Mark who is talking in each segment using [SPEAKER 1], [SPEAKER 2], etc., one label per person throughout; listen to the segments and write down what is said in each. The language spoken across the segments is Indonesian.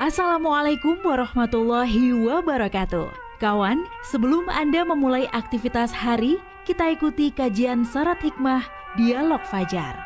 [SPEAKER 1] Assalamualaikum warahmatullahi wabarakatuh. Kawan, sebelum Anda memulai aktivitas hari, kita ikuti kajian syarat hikmah Dialog Fajar.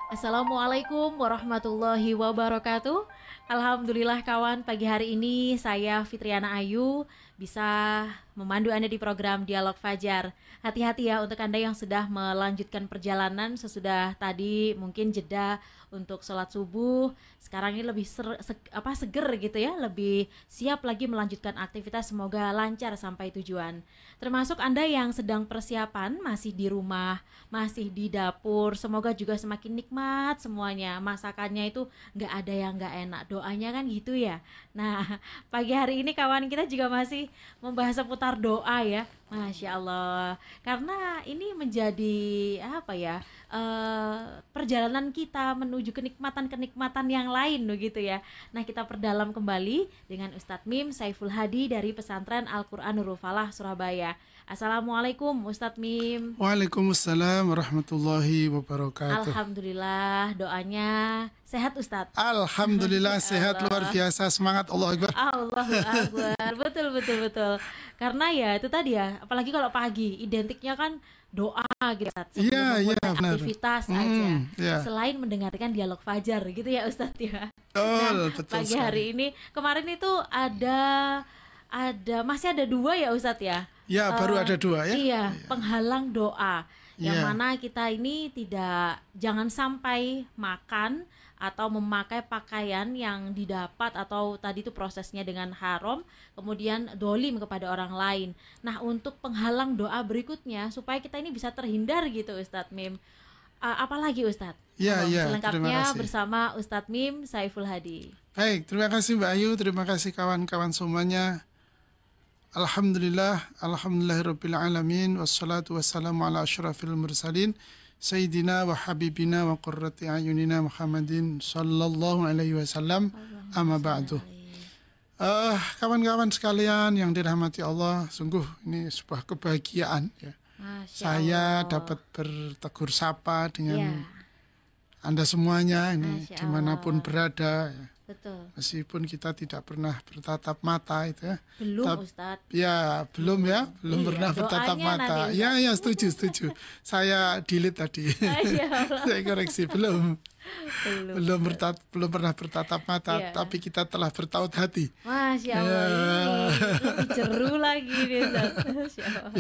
[SPEAKER 1] Assalamualaikum warahmatullahi wabarakatuh. Alhamdulillah kawan, pagi hari ini saya Fitriana Ayu bisa memandu Anda di program Dialog Fajar. Hati-hati ya untuk Anda yang sudah melanjutkan perjalanan sesudah tadi mungkin jeda untuk sholat subuh. Sekarang ini lebih seger gitu ya, lebih siap lagi melanjutkan aktivitas, semoga lancar sampai tujuan. Termasuk Anda yang sedang persiapan, masih di rumah, masih di dapur, semoga juga semakin nikmat semuanya. Masakannya itu nggak ada yang nggak enak, doanya kan gitu ya. Nah, pagi hari ini kawan kita juga masih membahas seputar doa ya. Masya Allah, karena ini menjadi apa ya, perjalanan kita menuju kenikmatan-kenikmatan yang lain begitu ya. Nah, kita perdalam kembali dengan Ustadz Mim Saiful Hadi dari Pesantren Al-Quran Nurul Falah Surabaya. Assalamualaikum Ustadz Mim.
[SPEAKER 2] Waalaikumsalam warahmatullahi wabarakatuh.
[SPEAKER 1] Alhamdulillah, doanya sehat Ustadz.
[SPEAKER 2] Alhamdulillah sehat luar biasa, semangat, Allahu Akbar.
[SPEAKER 1] Allahu Akbar. Betul. Karena ya itu tadi ya, apalagi kalau pagi identiknya kan doa gitu Ustadz, sebelum memulai aktivitas aja. Selain mendengarkan dialog fajar gitu ya Ustadz ya.
[SPEAKER 2] Betul
[SPEAKER 1] pagi
[SPEAKER 2] sekali.
[SPEAKER 1] Hari ini kemarin itu ada masih ada dua ya Ustadz ya.
[SPEAKER 2] Ya, baru ada dua ya.
[SPEAKER 1] Iya, penghalang doa. Yang mana kita ini jangan sampai makan atau memakai pakaian yang didapat atau tadi itu prosesnya dengan haram, kemudian dolim kepada orang lain. Nah, untuk penghalang doa berikutnya supaya kita ini bisa terhindar gitu Ustadz Mim, apalagi Ustadz? Selengkapnya bersama Ustadz Mim Saiful Hadi.
[SPEAKER 2] Baik, terima kasih Mbak Ayu, terima kasih kawan-kawan semuanya. Alhamdulillahirabbil alamin, wassalatu wassalamu ala asyrafil mursalin Sayyidina wa habibina wa qurrati ayunina Muhammadin sallallahu alaihi wasallam, amma ba'du. Kawan-kawan sekalian yang dirahmati Allah, sungguh ini sebuah kebahagiaan ya. Saya dapat bertegur sapa dengan Anda semuanya ini dimanapun berada ya.
[SPEAKER 1] Betul.
[SPEAKER 2] Meskipun kita tidak pernah bertatap mata itu ya.
[SPEAKER 1] Belum Ustadz.
[SPEAKER 2] Ya, belum pernah bertatap mata. Ya, setuju. Saya delete tadi. Saya koreksi, belum pernah bertatap mata, tapi kita telah bertaut hati.
[SPEAKER 1] Masya Allah, lebih jeru lagi nih Ustaz.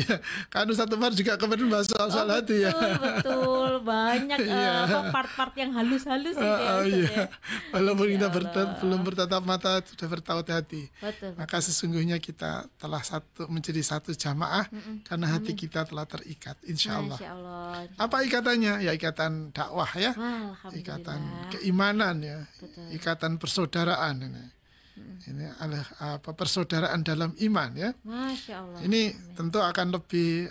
[SPEAKER 2] Kan Ustaz Umar juga kemarin bahas soal hati ya.
[SPEAKER 1] Betul, banyak part-part yang halus-halus ya.
[SPEAKER 2] Walaupun kita belum bertatap mata, sudah bertaut hati.
[SPEAKER 1] Betul.
[SPEAKER 2] Maka sesungguhnya kita telah menjadi satu jamaah karena hati kita telah terikat, insya Allah. Apa ikatannya? Ya ikatan dakwah ya. Ikatan keimanan ya. Betul. Ikatan persaudaraan ini. Ini adalah persaudaraan dalam iman ya.
[SPEAKER 1] Masya Allah.
[SPEAKER 2] Ini tentu akan lebih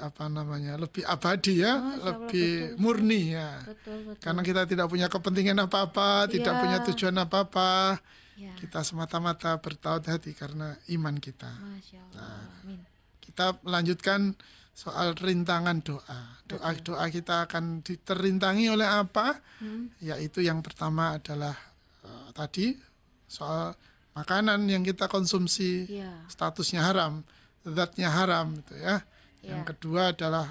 [SPEAKER 2] lebih abadi ya, lebih murni ya. Betul. Karena kita tidak punya kepentingan apa-apa, tidak punya tujuan apa-apa. Kita semata-mata bertaut hati karena iman kita.
[SPEAKER 1] Masya Allah.
[SPEAKER 2] Kita melanjutkan soal rintangan doa. Doa kita akan terintangi oleh apa? Yaitu yang pertama adalah tadi soal makanan yang kita konsumsi, statusnya haram, zatnya haram itu ya. Yang kedua adalah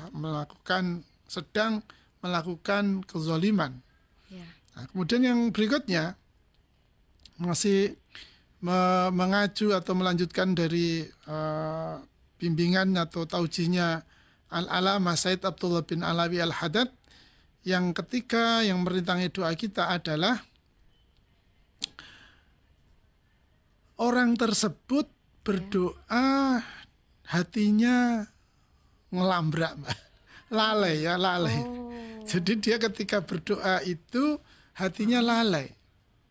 [SPEAKER 2] sedang melakukan kezaliman. Nah, kemudian yang berikutnya masih mengacu atau melanjutkan dari bimbingan atau taujihnya Al-Alama Said Abdullah bin Alawi Al-Haddad. Yang ketiga yang merintangi doa kita adalah orang tersebut berdoa hatinya ngelambrak, lalai. Jadi dia ketika berdoa itu hatinya lalai.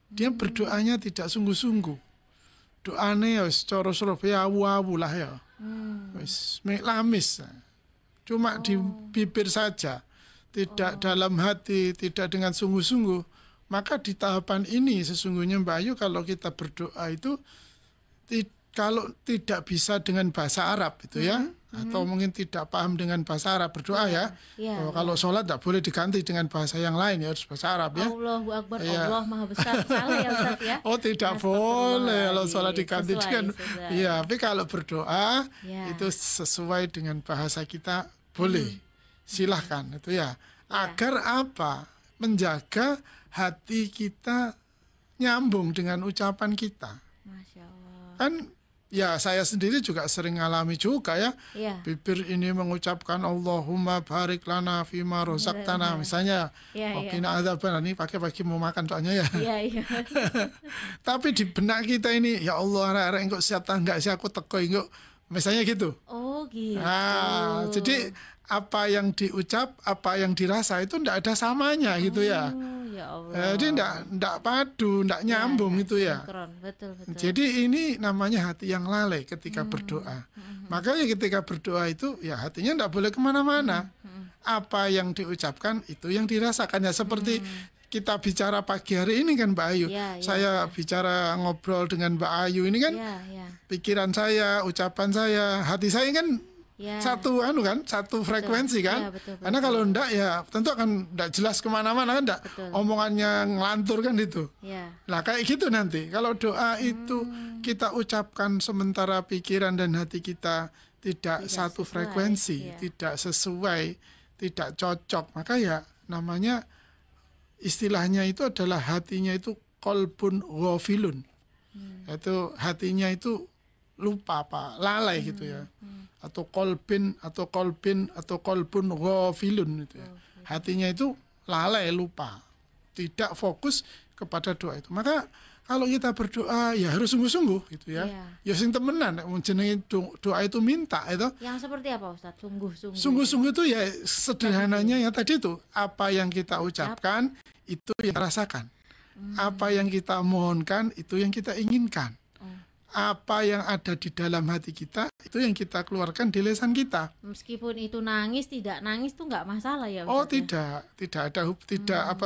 [SPEAKER 2] Dia berdoanya tidak sungguh-sungguh. Doane wis cara Surabaya awu-awu lah ya. Wis lamis. Cuma di bibir saja, tidak dalam hati, tidak dengan sungguh-sungguh. Maka di tahapan ini sesungguhnya Mbak Ayu, kalau kita berdoa itu kalau tidak bisa dengan bahasa Arab itu ya, atau mungkin tidak paham dengan bahasa Arab berdoa ya. Kalau sholat tidak boleh diganti dengan bahasa yang lain, ya harus bahasa Arab ya.
[SPEAKER 1] Allahu Akbar, Allah Maha Besar, salah ya Ustaz ya.
[SPEAKER 2] Oh tidak boleh kalau sholat diganti dengan, ya. Tapi kalau berdoa itu sesuai dengan bahasa kita boleh, silahkan itu ya. Agar apa? Menjaga hati kita nyambung dengan ucapan kita.
[SPEAKER 1] Masya Allah.
[SPEAKER 2] Kan ya saya sendiri juga sering ngalami juga ya. Bibir ini mengucapkan Allahumma barik lana fima rozaqtana misalnya. Qina adzaban, ini pagi-pagi mau makan soalnya ya. Tapi di benak kita ini ya Allah arek-arek engko siap ta enggak sih aku teko engko misalnya gitu.
[SPEAKER 1] Oh gitu.
[SPEAKER 2] Nah, jadi apa yang diucap, apa yang dirasa itu ndak ada samanya gitu ya.
[SPEAKER 1] Ya Allah.
[SPEAKER 2] Jadi ndak padu, ndak nyambung itu ya.
[SPEAKER 1] Betul.
[SPEAKER 2] Jadi ini namanya hati yang lalai ketika berdoa. Makanya ketika berdoa itu ya hatinya ndak boleh kemana-mana. Apa yang diucapkan itu yang dirasakan ya. Seperti kita bicara pagi hari ini kan Mbak Ayu. Saya bicara ngobrol dengan Mbak Ayu ini kan pikiran saya, ucapan saya, hati saya kan satu frekuensi kan.
[SPEAKER 1] Betul.
[SPEAKER 2] Karena kalau enggak ya tentu akan enggak jelas kemana-mana kan, enggak omongannya ngelantur kan itu. Nah kayak gitu nanti kalau doa itu kita ucapkan sementara pikiran dan hati kita tidak satu frekuensi, tidak sesuai, tidak cocok, maka ya namanya istilahnya itu adalah hatinya itu qalbun ghafilun. Itu hatinya itu lupa apa, lalai gitu ya. Atau kolbun ghafilun itu ya. Hatinya itu lalai, lupa, tidak fokus kepada doa itu. Maka kalau kita berdoa ya harus sungguh-sungguh gitu ya. Ya sing temenan jenenge doa itu minta itu.
[SPEAKER 1] Yang seperti apa Ustaz? Sungguh-sungguh.
[SPEAKER 2] Sungguh-sungguh itu ya sederhananya ya tadi itu, apa yang kita ucapkan itu yang rasakan. Apa yang kita mohonkan itu yang kita inginkan. Apa yang ada di dalam hati kita itu yang kita keluarkan di lisan kita.
[SPEAKER 1] Meskipun itu nangis tidak nangis tuh nggak masalah ya Ustaz?
[SPEAKER 2] Oh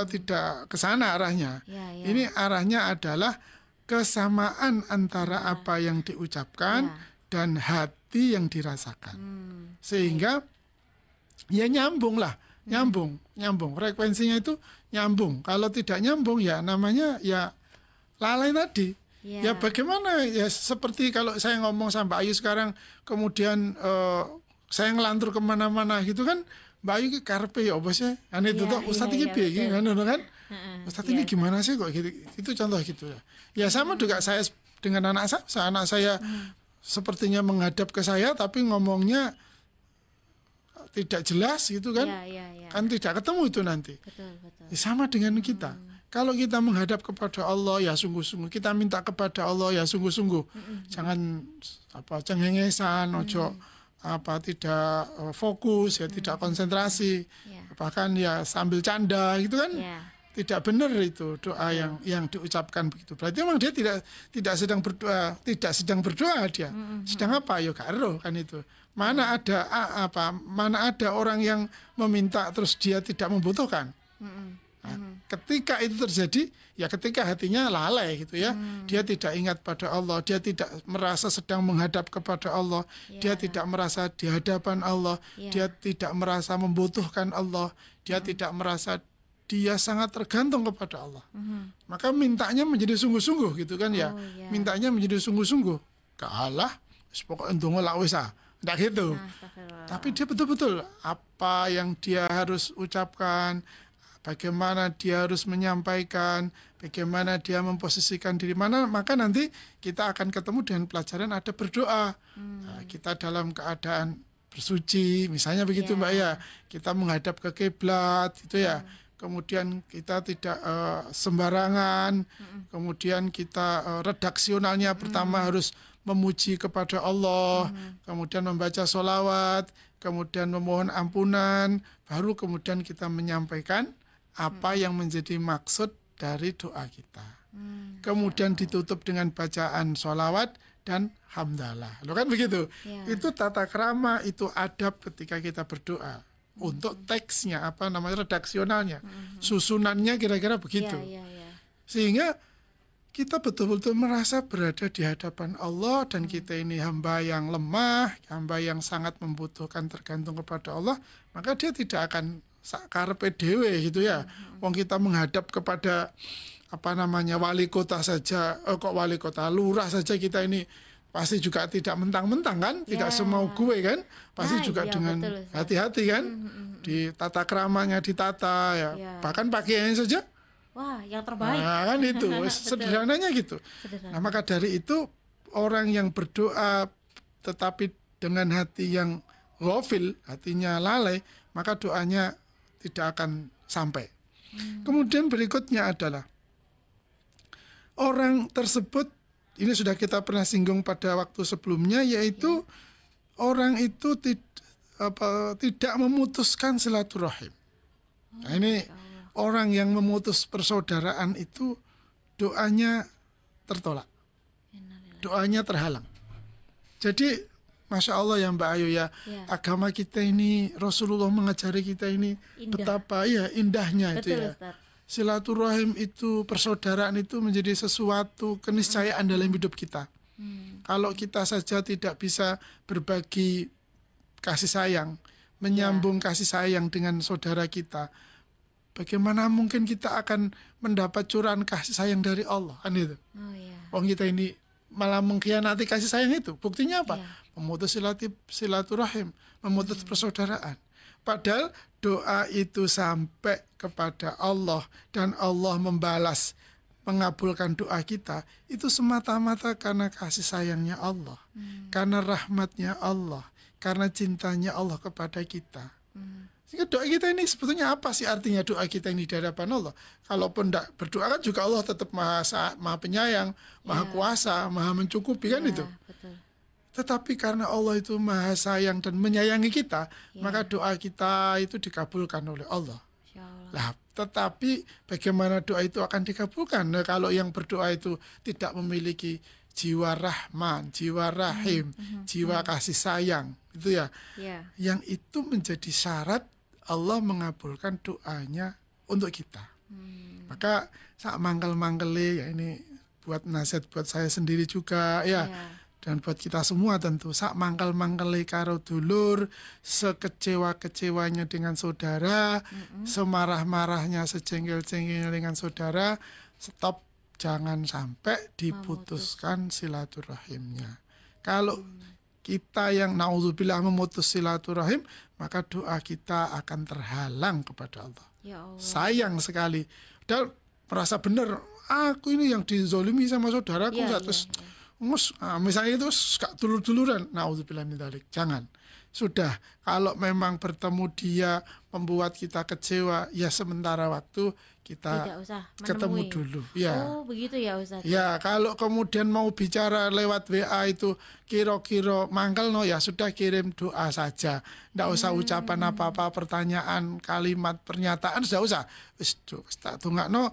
[SPEAKER 2] tidak ke sana arahnya. Ini arahnya adalah kesamaan antara apa yang diucapkan dan hati yang dirasakan. Sehingga ya nyambung frekuensinya itu nyambung. Kalau tidak nyambung ya namanya ya lalai tadi. Ya bagaimana ya, seperti kalau saya ngomong sama Mbak Ayu sekarang kemudian saya ngelantur kemana-mana gitu kan, Mbak Ayu karepe ya apa sih kan itu tuh Ustadz ini piye kan Ustadz ini gimana sih kok gitu, itu contoh gitu ya. Ya sama juga saya dengan anak saya sepertinya menghadap ke saya tapi ngomongnya tidak jelas gitu kan. Kan tidak ketemu itu nanti.
[SPEAKER 1] Betul.
[SPEAKER 2] Ya, sama dengan kita. Kalau kita menghadap kepada Allah ya sungguh-sungguh, kita minta kepada Allah ya sungguh-sungguh. Jangan cengengesan, ojo tidak fokus ya, tidak konsentrasi. Bahkan ya sambil canda gitu kan. Tidak benar itu doa yang diucapkan begitu. Berarti memang dia tidak sedang berdoa dia. Sedang apa? Ya karo kan itu. Mana ada orang yang meminta terus dia tidak membutuhkan. Nah, ketika itu terjadi, ya ketika hatinya lalai gitu ya, dia tidak ingat pada Allah, dia tidak merasa sedang menghadap kepada Allah, dia tidak merasa di hadapan Allah, dia tidak merasa membutuhkan Allah, dia tidak merasa dia sangat tergantung kepada Allah. Maka mintanya menjadi sungguh-sungguh gitu kan ya, mintanya menjadi sungguh-sungguh. Kalah, pokoknya ndonga lak wis ndak gitu. Tapi dia betul-betul apa yang dia harus ucapkan, bagaimana dia harus menyampaikan, bagaimana dia memposisikan diri mana, maka nanti kita akan ketemu dengan pelajaran ada berdoa. Nah, kita dalam keadaan bersuci, misalnya begitu Mbak ya, kita menghadap ke kiblat itu ya. Kemudian kita tidak sembarangan, kemudian kita redaksionalnya pertama harus memuji kepada Allah, kemudian membaca sholawat, kemudian memohon ampunan, baru kemudian kita menyampaikan apa yang menjadi maksud dari doa kita. Kemudian ditutup dengan bacaan sholawat dan hamdalah. Loh kan begitu? Itu tata krama, itu adab ketika kita berdoa. Untuk teksnya, redaksionalnya, susunannya kira-kira begitu. Sehingga kita betul-betul merasa berada di hadapan Allah dan kita ini hamba yang lemah, hamba yang sangat membutuhkan tergantung kepada Allah, maka dia tidak akan karepe dhewe gitu ya. Wong kita menghadap kepada wali kota saja, kok wali kota, lurah saja kita ini pasti juga tidak mentang-mentang kan, tidak semau gue kan, pasti juga dengan hati-hati kan, di tata keramanya ditata ya, bahkan pakaiannya saja.
[SPEAKER 1] Wah, yang terbaik.
[SPEAKER 2] Nah, kan itu sederhananya gitu. Nah, maka dari itu orang yang berdoa tetapi dengan hati yang ghafil, hatinya lalai, maka doanya tidak akan sampai. Kemudian berikutnya adalah orang tersebut, ini sudah kita pernah singgung pada waktu sebelumnya, yaitu orang itu tidak memutuskan silaturahim. Nah, ini orang yang memutus persaudaraan itu doanya tertolak, doanya terhalang. Jadi Masya Allah ya Mbak Ayu ya, agama kita ini, Rasulullah mengajari kita ini betapa indahnya. Betul, itu ya. Ustaz. Silaturahim itu, persaudaraan itu menjadi sesuatu keniscayaan dalam hidup kita. Kalau kita saja tidak bisa berbagi kasih sayang, menyambung kasih sayang dengan saudara kita, bagaimana mungkin kita akan mendapat curahan kasih sayang dari Allah, kan itu? Wong kita ini malah mengkhianati kasih sayang itu. Buktinya apa? Memutus silaturahim, memutus persaudaraan. Padahal doa itu sampai kepada Allah dan Allah membalas, mengabulkan doa kita, itu semata-mata karena kasih sayangnya Allah, karena rahmatnya Allah, karena cintanya Allah kepada kita. Sehingga doa kita ini sebetulnya apa sih artinya doa kita ini di hadapan Allah? Kalaupun tidak berdoa kan juga Allah tetap maha penyayang, maha kuasa, maha mencukupi kan itu. Betul. Tetapi karena Allah itu maha sayang dan menyayangi kita, maka doa kita itu dikabulkan oleh Allah. Lah, tetapi bagaimana doa itu akan dikabulkan? Nah, kalau yang berdoa itu tidak memiliki jiwa rahman, jiwa rahim, jiwa kasih sayang, itu ya. Yang itu menjadi syarat Allah mengabulkan doanya untuk kita. Maka sak mangkel-mangkele ya, ini buat nasihat buat saya sendiri juga ya. Dan buat kita semua tentu, sak mangkel-mangkele karo dulur, sekecewa-kecewanya dengan saudara, semarah-marahnya, sejengkel-jengkelnya dengan saudara, stop, jangan sampai diputuskan silaturahimnya. Kalau kita yang naudzubillah memutus silaturahim, maka doa kita akan terhalang kepada Allah. Ya Allah. Sayang sekali. Dan merasa benar, aku ini yang dizolimi sama saudaraku, misalnya itu gak dulur-duluran, naudzubillah min dzalik. Jangan. Sudah, kalau memang bertemu dia membuat kita kecewa, ya sementara waktu kita ketemu dulu. Ya.
[SPEAKER 1] Oh, begitu ya Ustaz.
[SPEAKER 2] Ya, kalau kemudian mau bicara lewat WA itu kira-kira mangkel ya sudah kirim doa saja. Nggak usah ucapan apa-apa, pertanyaan, kalimat, pernyataan, sudah usah. Wis tak tungakno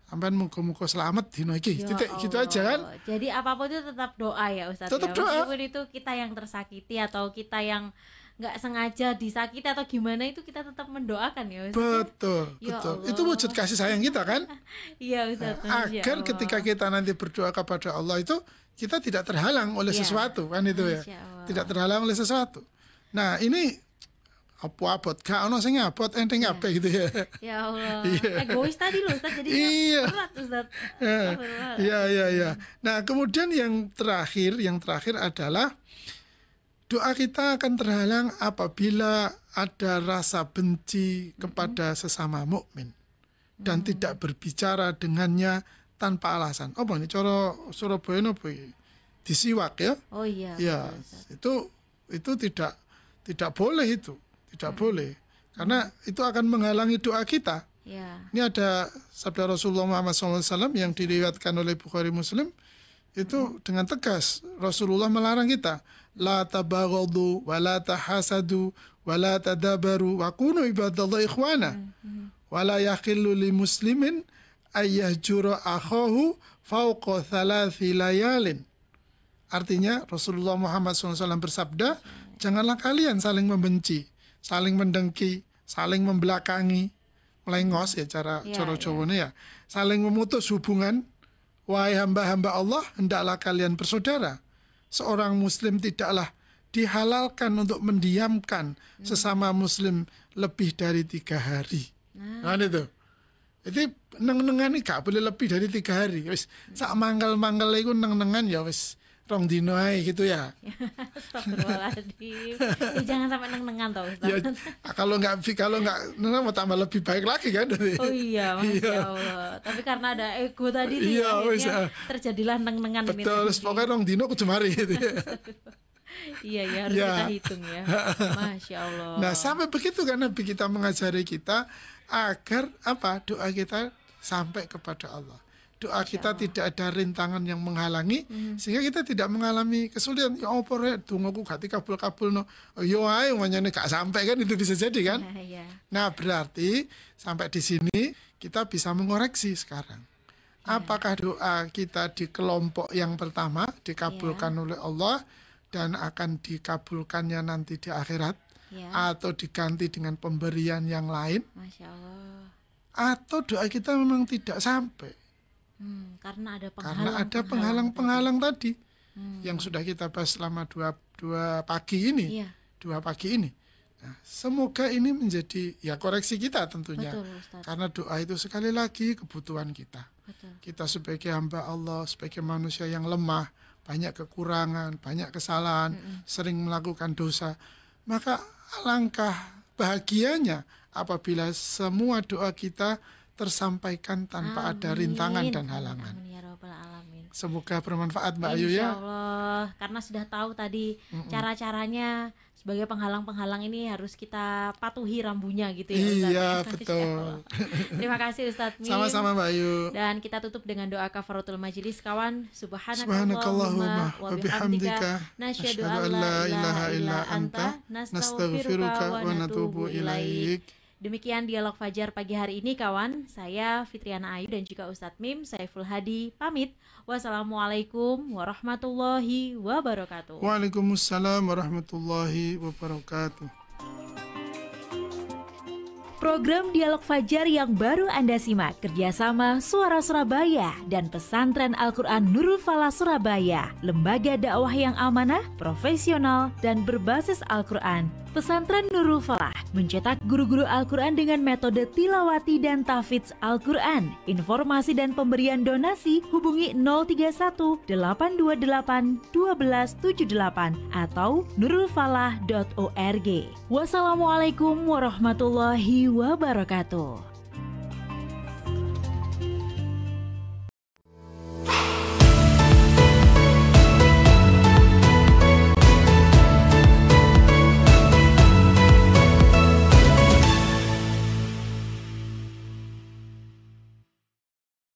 [SPEAKER 2] sampean muga-muga selamat dino iki. Titik gitu aja kan.
[SPEAKER 1] Jadi apapun itu tetap doa ya Ustaz.
[SPEAKER 2] Tetap doa.
[SPEAKER 1] Meskipun itu kita yang tersakiti atau kita yang nggak sengaja disakiti atau gimana, itu kita tetap mendoakan ya Ustaz.
[SPEAKER 2] Betul,
[SPEAKER 1] ya
[SPEAKER 2] betul.
[SPEAKER 1] Allah.
[SPEAKER 2] Itu wujud kasih sayang kita kan.
[SPEAKER 1] Iya Ustaz.
[SPEAKER 2] Agar ketika kita nanti berdoa kepada Allah itu kita tidak terhalang oleh sesuatu kan itu ya. Tidak terhalang oleh sesuatu. Nah, ini apa abot gak ono sing abot enteng kabeh gitu ya.
[SPEAKER 1] Ya Allah. Egois tadi loh Ustaz, jadi berat Ustaz.
[SPEAKER 2] Iya. Nah, kemudian yang terakhir adalah doa kita akan terhalang apabila ada rasa benci kepada sesama mukmin dan tidak berbicara dengannya tanpa alasan. Apa nih cara Surabaya nopo iki? Disiwak ya?
[SPEAKER 1] Oh iya.
[SPEAKER 2] Ya, itu tidak boleh itu. Tidak boleh, karena itu akan menghalangi doa kita. Ini ada sabda Rasulullah Muhammad SAW yang diriwayatkan oleh Bukhari Muslim, itu dengan tegas Rasulullah melarang kita, la tabaghadu wa la tahasadu wa la tadabaru wa kunu ibadallah ikhwana wa la yakhillu li muslimin ayyahjura akhahu fawqa thalathi layalin. Artinya Rasulullah Muhammad SAW bersabda, janganlah kalian saling membenci, saling mendengki, saling membelakangi, melengos ya cara Jawane ya, saling memutus hubungan Wahai hamba-hamba Allah, hendaklah kalian bersaudara. Seorang muslim tidaklah dihalalkan untuk mendiamkan sesama muslim lebih dari 3 hari. Nah itu. Jadi neng-nengan ini gak boleh lebih dari 3 hari. Wis sak manggal-manggal iku neng-nengan ya wis 2 dino ae gitu ya.
[SPEAKER 1] Astagfirullahaladzim. Jangan sampai neng-nengan toh Ustaz.
[SPEAKER 2] Ya, kalau nggak neng mau tambah lebih baik lagi kan.
[SPEAKER 1] Oh iya, Masya Allah. Tapi karena ada ego tadi nih, akhirnya terjadilah neng-nengan ini.
[SPEAKER 2] Betul, pokoknya 2 dino kudu mari gitu ya.
[SPEAKER 1] Iya ya, harus kita hitung ya. Masya Allah.
[SPEAKER 2] Nah sampai begitu kan Nabi kita mengajari kita agar apa, doa kita sampai kepada Allah. Doa kita tidak ada rintangan yang menghalangi, sehingga kita tidak mengalami kesulitan. Ya apa rek, dongaku gak dikabul-kabul no. Yo ae umane gak sampai kan, itu bisa jadi kan. Nah berarti sampai di sini kita bisa mengoreksi sekarang. Apakah doa kita di kelompok yang pertama dikabulkan oleh Allah dan akan dikabulkannya nanti di akhirat, atau diganti dengan pemberian yang lain,
[SPEAKER 1] Masya Allah.
[SPEAKER 2] Atau doa kita memang tidak sampai
[SPEAKER 1] karena ada
[SPEAKER 2] penghalang-penghalang tadi yang sudah kita bahas selama dua pagi ini. Nah, semoga ini menjadi ya koreksi kita tentunya.
[SPEAKER 1] Betul, Ustaz.
[SPEAKER 2] Karena doa itu sekali lagi kebutuhan kita.
[SPEAKER 1] Betul.
[SPEAKER 2] Kita sebagai hamba Allah, sebagai manusia yang lemah, banyak kekurangan, banyak kesalahan, sering melakukan dosa. Maka alangkah bahagianya apabila semua doa kita tersampaikan tanpa ada rintangan dan halangan.
[SPEAKER 1] Amin ya Rabbal Alamin.
[SPEAKER 2] Semoga bermanfaat Mbak Ayu ya.
[SPEAKER 1] Insya Allah, karena sudah tahu tadi cara-caranya sebagai penghalang-penghalang ini harus kita patuhi rambunya gitu ya Ustaz.
[SPEAKER 2] Iya betul.
[SPEAKER 1] Terima kasih Ustaz Mim.
[SPEAKER 2] Sama-sama Mbak Ayu.
[SPEAKER 1] Dan kita tutup dengan doa kafaratul majelis kawan.
[SPEAKER 2] Subhanakallahumma wa bihamdika
[SPEAKER 1] nasyhadu an la ilaha illa anta nastaghfiruka wa natubu ilaik. Demikian dialog Fajar pagi hari ini kawan. Saya Fitriana Ayu dan juga Ustadz Mim Saiful Hadi pamit. Wassalamualaikum warahmatullahi wabarakatuh.
[SPEAKER 2] Waalaikumsalam warahmatullahi wabarakatuh.
[SPEAKER 1] Program Dialog Fajar yang baru Anda simak kerjasama Suara Surabaya dan Pesantren Al-Quran Nurul Falah Surabaya, lembaga dakwah yang amanah, profesional, dan berbasis Al-Quran. Pesantren Nurul Falah mencetak guru-guru Al-Quran dengan metode tilawati dan tahfidz Al-Quran. Informasi dan pemberian donasi hubungi 031 828 1278 atau nurulfalah.org. Wassalamualaikum warahmatullahi wabarakatuh.